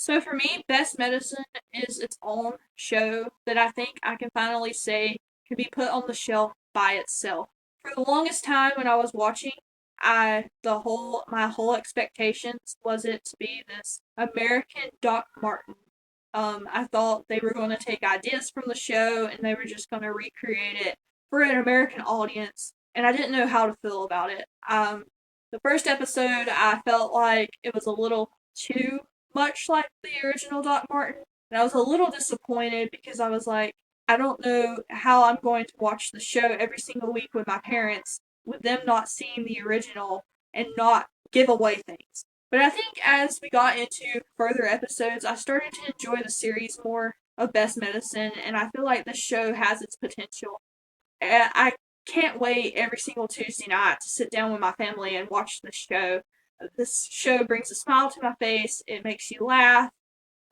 So for me, Best Medicine is its own show that I think I can finally say can be put on the shelf by itself. For the longest time when I was watching, my whole expectations was it to be this American Doc Martin. I thought they were going to take ideas from the show and they were just going to recreate it for an American audience, and I didn't know how to feel about it. The first episode, I felt like it was a little too much like the original Doc Martin, and I was a little disappointed because I was like, I don't know how I'm going to watch the show every single week with my parents, with them not seeing the original and not give away things. But I think as we got into further episodes, I started to enjoy the series more of Best Medicine, and I feel like the show has its potential. I can't wait every single Tuesday night to sit down with my family and watch the show. This show brings a smile to my face. It makes you laugh.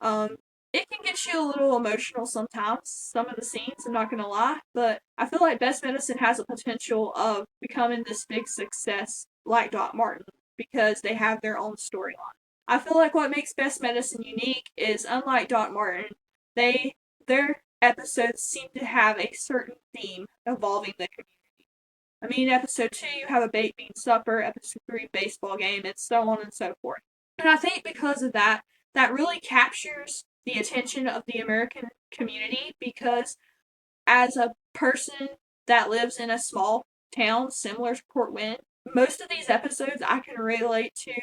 Um, it can get you a little emotional sometimes. Some of the scenes, I'm not gonna lie, but I feel like Best Medicine has a potential of becoming this big success like Doc Martin because they have their own storyline. I feel like what makes Best Medicine unique is unlike Doc Martin, they their episodes seem to have a certain theme involving the community. I mean, episode 2, you have a baked bean supper, episode 3, baseball game, and so on and so forth. And I think because of that, that really captures the attention of the American community because as a person that lives in a small town similar to Port Wynne, most of these episodes I can relate to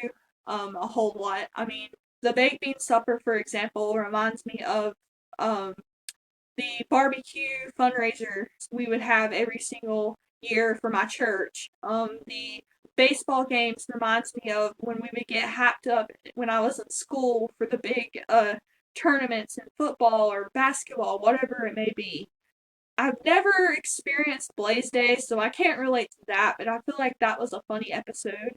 a whole lot. I mean, the baked bean supper, for example, reminds me of um, the barbecue fundraiser we would have every single year for my church. The baseball games reminds me of when we would get hyped up when I was in school for the big tournaments in football or basketball, whatever it may be. I've never experienced Blaze Day, so I can't relate to that, but I feel like that was a funny episode.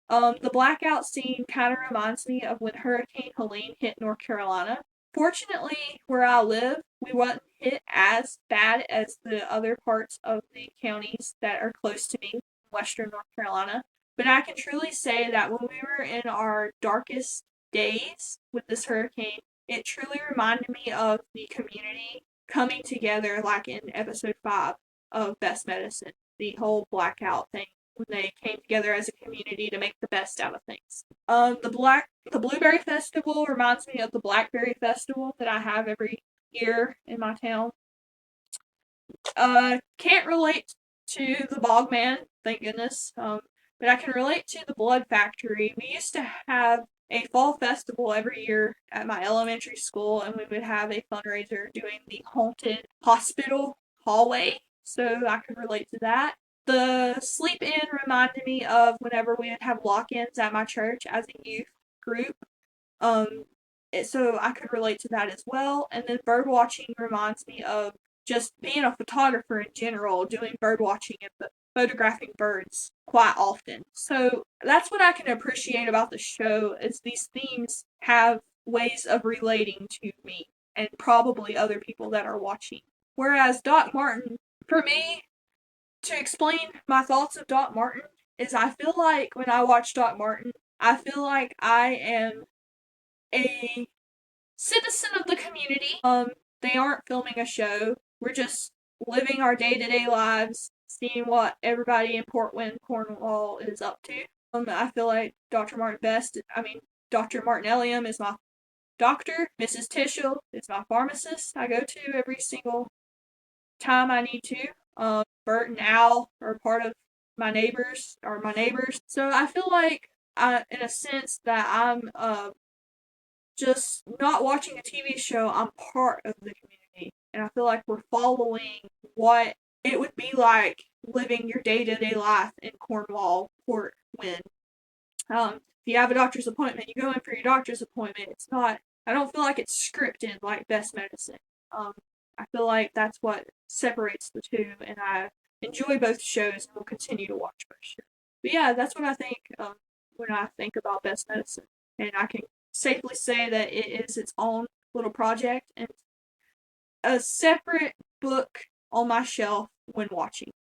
The blackout scene kind of reminds me of when Hurricane Helene hit North Carolina. Fortunately, where I live, we wasn't hit as bad as the other parts of the counties that are close to me, western North Carolina. But I can truly say that when we were in our darkest days with this hurricane, it truly reminded me of the community coming together, like in episode 5 of Best Medicine, the whole blackout thing when they came together as a community to make the best out of things. The Blueberry Festival reminds me of the Blackberry Festival that I have every year in my town. Can't relate to the Bogman, thank goodness. But I can relate to the Blood Factory. We used to have a fall festival every year at my elementary school, and we would have a fundraiser doing the haunted hospital hallway. So I could relate to that. The sleep in reminded me of whenever we would have lock-ins at my church as a youth group. Um, so I could relate to that as well. And then bird watching reminds me of just being a photographer in general, doing bird watching and photographing birds quite often. So that's what I can appreciate about the show is these themes have ways of relating to me and probably other people that are watching. Whereas Doc Martin, for me, to explain my thoughts of Doc Martin, is I feel like when I watch Doc Martin, I feel like I am a citizen of the community. They aren't filming a show. We're just living our day to day lives, seeing what everybody in Port Wynne, Cornwall is up to. I feel like Dr. Martin Elliam is my doctor. Mrs. Tischel is my pharmacist I go to every single time I need to. Bert and Al are part of my neighbors. So I feel like in a sense that I'm just not watching a TV show, I'm part of the community. And I feel like we're following what it would be like living your day to day life in Cornwall, Port Wynne. If you have a doctor's appointment, you go in for your doctor's appointment. I don't feel like it's scripted like Best Medicine. Um, I feel like that's what separates the two, and I enjoy both shows and will continue to watch both shows. But yeah, that's what I think when I think about Best Medicine. And I can safely say that it is its own little project and a separate book on my shelf when watching.